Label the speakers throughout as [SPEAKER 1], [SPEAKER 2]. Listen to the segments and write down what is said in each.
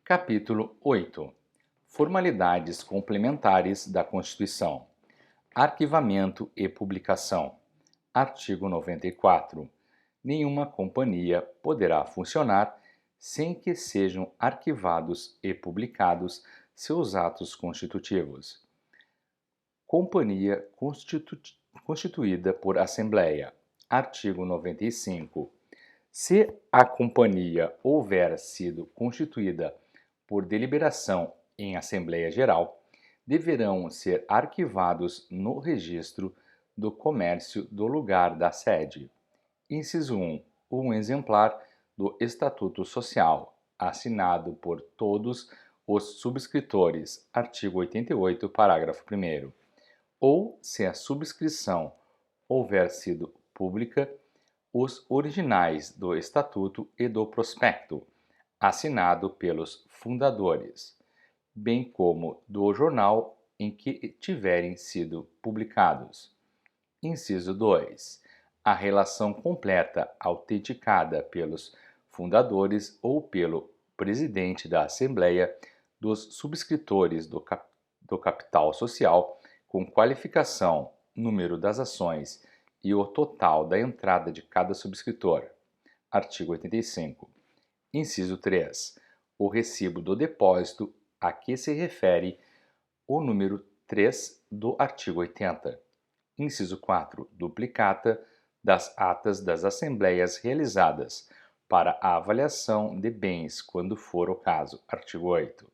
[SPEAKER 1] Capítulo 8. Formalidades complementares da Constituição. Arquivamento e publicação. Artigo 94. Nenhuma companhia poderá funcionar sem que sejam arquivados e publicados seus atos constitutivos. Companhia constituída por Assembleia. Artigo 95. Se a companhia houver sido constituída por deliberação em Assembleia Geral, deverão ser arquivados no registro do comércio do lugar da sede. Inciso 1. Um exemplar do Estatuto Social, assinado por todos os subscritores, artigo 88, parágrafo 1º. Ou, se a subscrição houver sido pública, os originais do Estatuto e do Prospecto, assinado pelos fundadores, bem como do jornal em que tiverem sido publicados. Inciso 2. A relação completa autenticada pelos fundadores ou pelo presidente da Assembleia dos subscritores do capital social, com qualificação, número das ações e o total da entrada de cada subscritor. Artigo 85. Inciso 3. O recibo do depósito a que se refere o número 3 do artigo 80. Inciso 4. Duplicata das atas das assembleias realizadas para a avaliação de bens, quando for o caso. Artigo 8.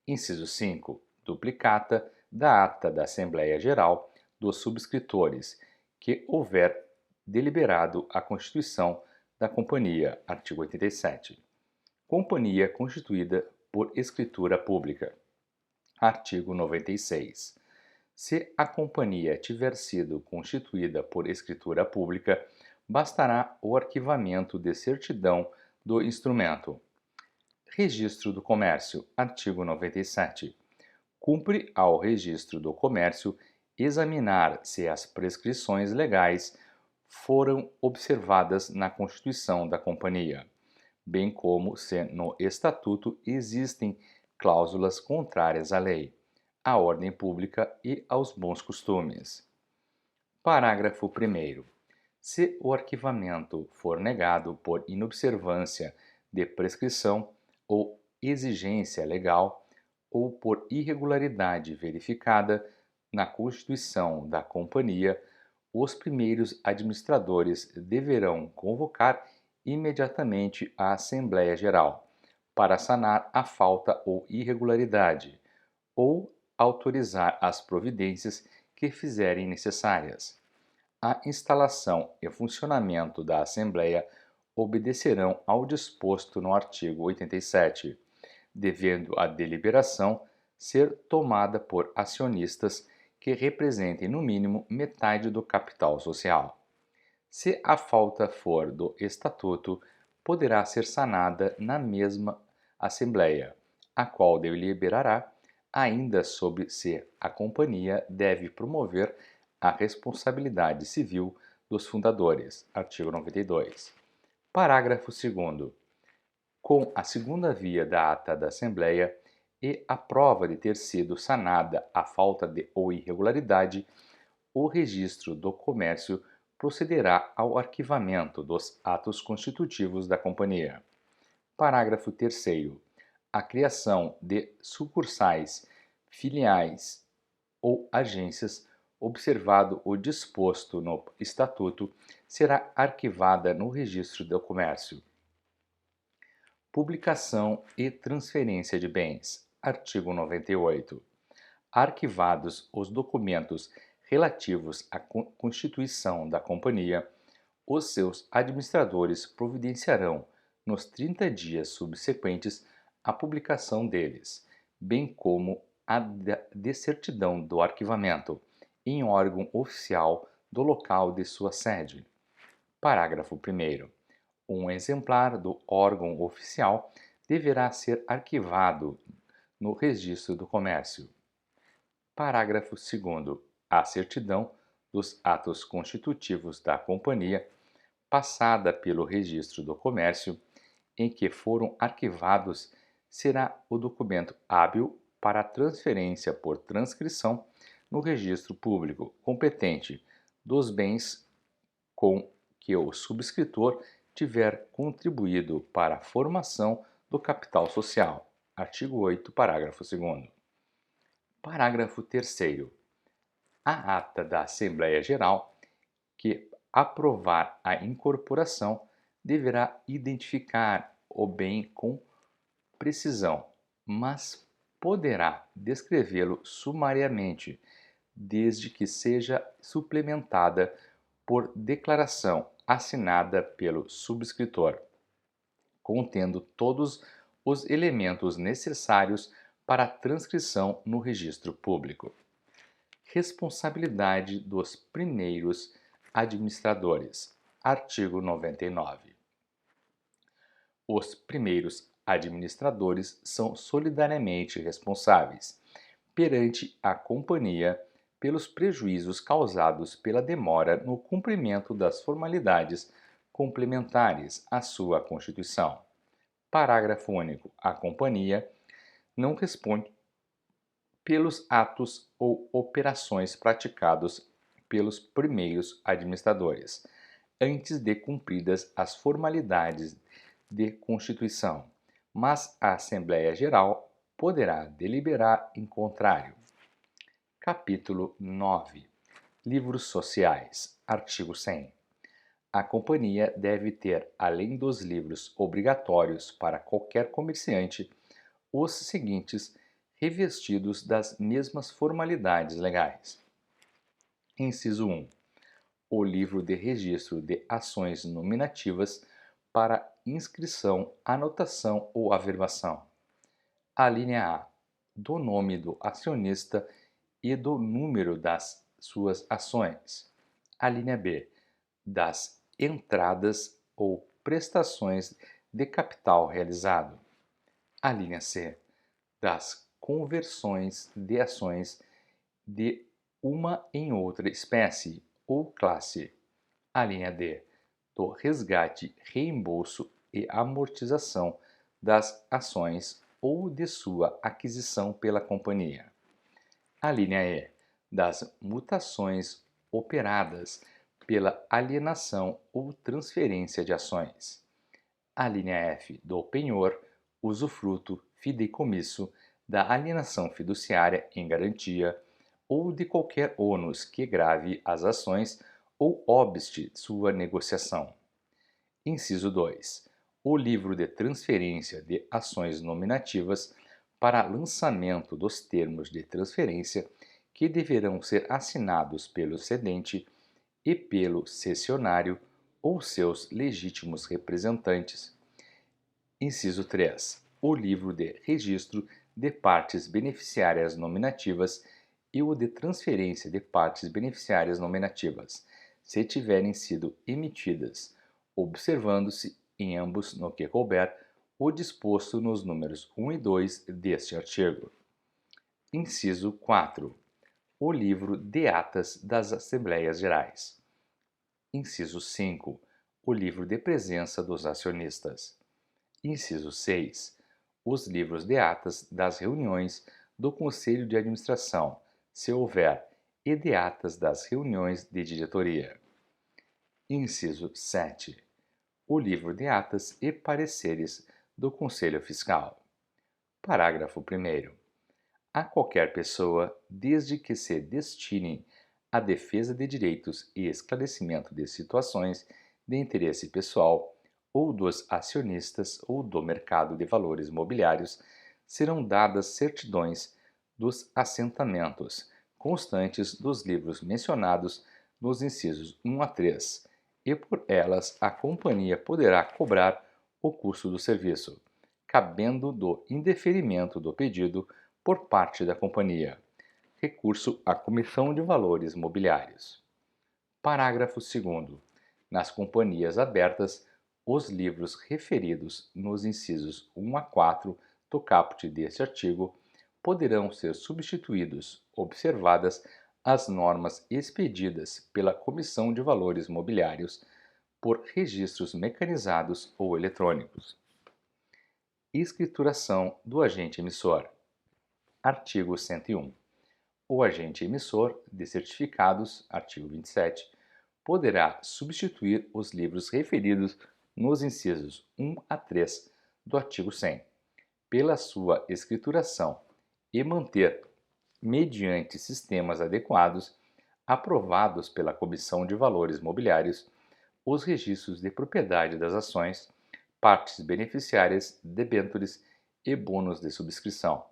[SPEAKER 1] Inciso 5. Duplicata da ata da Assembleia Geral dos subscritores que houver deliberado a constituição da companhia. Artigo 87. Companhia constituída por escritura pública. Artigo 96. Se a companhia tiver sido constituída por escritura pública, bastará o arquivamento de certidão do instrumento. Registro do Comércio. Artigo 97. Cumpre ao Registro do Comércio examinar se as prescrições legais foram observadas na constituição da companhia, bem como se no Estatuto existem cláusulas contrárias à lei, à ordem pública e aos bons costumes. Parágrafo 1º. Se o arquivamento for negado por inobservância de prescrição ou exigência legal, ou por irregularidade verificada na constituição da companhia, os primeiros administradores deverão convocar imediatamente a Assembleia Geral para sanar a falta ou irregularidade, ou autorizar as providências que fizerem necessárias. A instalação e funcionamento da Assembleia obedecerão ao disposto no artigo 87, devendo a deliberação ser tomada por acionistas que representem no mínimo metade do capital social. Se a falta for do Estatuto, poderá ser sanada na mesma Assembleia, a qual deliberará ainda sobre se a companhia deve promover a responsabilidade civil dos fundadores. Artigo 92. Parágrafo 2º. Com a segunda via da ata da Assembleia e a prova de ter sido sanada a falta de ou irregularidade, o Registro do Comércio procederá ao arquivamento dos atos constitutivos da companhia. Parágrafo 3º. A criação de sucursais, filiais ou agências, observado o disposto no Estatuto, será arquivada no Registro do Comércio. Publicação e transferência de bens. Artigo 98. Arquivados os documentos relativos à constituição da companhia, os seus administradores providenciarão, nos 30 dias subsequentes à publicação deles, bem como a de certidão do arquivamento, em órgão oficial do local de sua sede. Parágrafo 1º. Um exemplar do órgão oficial deverá ser arquivado no Registro do Comércio. Parágrafo 2º. A certidão dos atos constitutivos da companhia, passada pelo Registro do Comércio, em que foram arquivados, será o documento hábil para a transferência por transcrição no registro público competente dos bens com que o subscritor tiver contribuído para a formação do capital social. Artigo 8, parágrafo 2º. Parágrafo 3º. A ata da Assembleia Geral que aprovar a incorporação deverá identificar o bem com precisão, mas poderá descrevê-lo sumariamente, desde que seja suplementada por declaração assinada pelo subscritor, contendo todos os elementos necessários para a transcrição no registro público. Responsabilidade dos primeiros administradores. Artigo 99. Os primeiros administradores são solidariamente responsáveis perante a companhia pelos prejuízos causados pela demora no cumprimento das formalidades complementares à sua constituição. Parágrafo único. A companhia não responde pelos atos ou operações praticados pelos primeiros administradores, antes de cumpridas as formalidades de constituição, mas a Assembleia Geral poderá deliberar em contrário. Capítulo 9. Livros sociais. Artigo 100. A companhia deve ter, além dos livros obrigatórios para qualquer comerciante, os seguintes revestidos das mesmas formalidades legais. Inciso 1. O livro de registro de ações nominativas para inscrição, anotação ou averbação. A linha A. Do nome do acionista e do número das suas ações. A linha B. Das entradas ou prestações de capital realizado. A linha C. Das conversões de ações de uma em outra espécie ou classe. A linha D. Do resgate, reembolso e amortização das ações ou de sua aquisição pela companhia. A linha E. Das mutações operadas pela alienação ou transferência de ações. A linha F. Do penhor, usufruto, fideicomisso, da alienação fiduciária em garantia ou de qualquer ônus que grave as ações ou obste sua negociação. Inciso 2. O livro de transferência de ações nominativas para lançamento dos termos de transferência que deverão ser assinados pelo cedente e pelo cessionário ou seus legítimos representantes. Inciso 3. O livro de registro de partes beneficiárias nominativas e o de transferência de partes beneficiárias nominativas, se tiverem sido emitidas, observando-se em ambos, no que couber, o disposto nos números 1 e 2 deste artigo. Inciso 4. O livro de atas das Assembleias Gerais. Inciso 5. O livro de presença dos acionistas. Inciso 6. Os livros de atas das reuniões do Conselho de Administração, se houver, e de atas das reuniões de diretoria. Inciso 7. O livro de atas e pareceres do Conselho Fiscal. Parágrafo 1º. A qualquer pessoa, desde que se destinem à defesa de direitos e esclarecimento de situações de interesse pessoal ou dos acionistas ou do mercado de valores mobiliários, serão dadas certidões dos assentamentos, constantes dos livros mencionados nos incisos 1 a 3, e por elas a companhia poderá cobrar o custo do serviço, cabendo do indeferimento do pedido por parte da companhia. Recurso à Comissão de Valores Mobiliários. Parágrafo 2º. Nas companhias abertas, os livros referidos nos incisos 1 a 4 do caput deste artigo poderão ser substituídos, observadas as normas expedidas pela Comissão de Valores Mobiliários por registros mecanizados ou eletrônicos. Escrituração do agente emissor. Artigo 101. O agente emissor de certificados, artigo 27, poderá substituir os livros referidos nos incisos 1 a 3 do artigo 100, pela sua escrituração e manter, mediante sistemas adequados, aprovados pela Comissão de Valores Mobiliários, os registros de propriedade das ações, partes beneficiárias, debêntures e bônus de subscrição,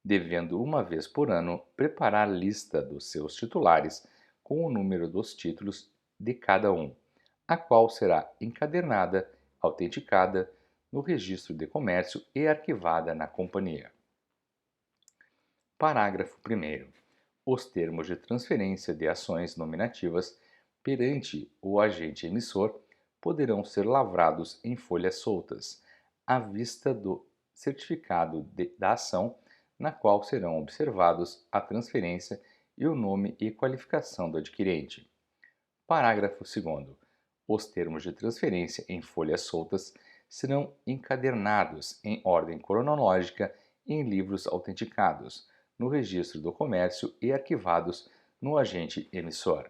[SPEAKER 1] devendo uma vez por ano preparar lista dos seus titulares com o número dos títulos de cada um, a qual será encadernada, autenticada no registro de comércio e arquivada na companhia. Parágrafo 1º. Os termos de transferência de ações nominativas perante o agente emissor poderão ser lavrados em folhas soltas, à vista do certificado da ação, na qual serão observados a transferência e o nome e qualificação do adquirente. Parágrafo 2º. Os termos de transferência em folhas soltas serão encadernados em ordem cronológica em livros autenticados, no registro do comércio e arquivados no agente emissor.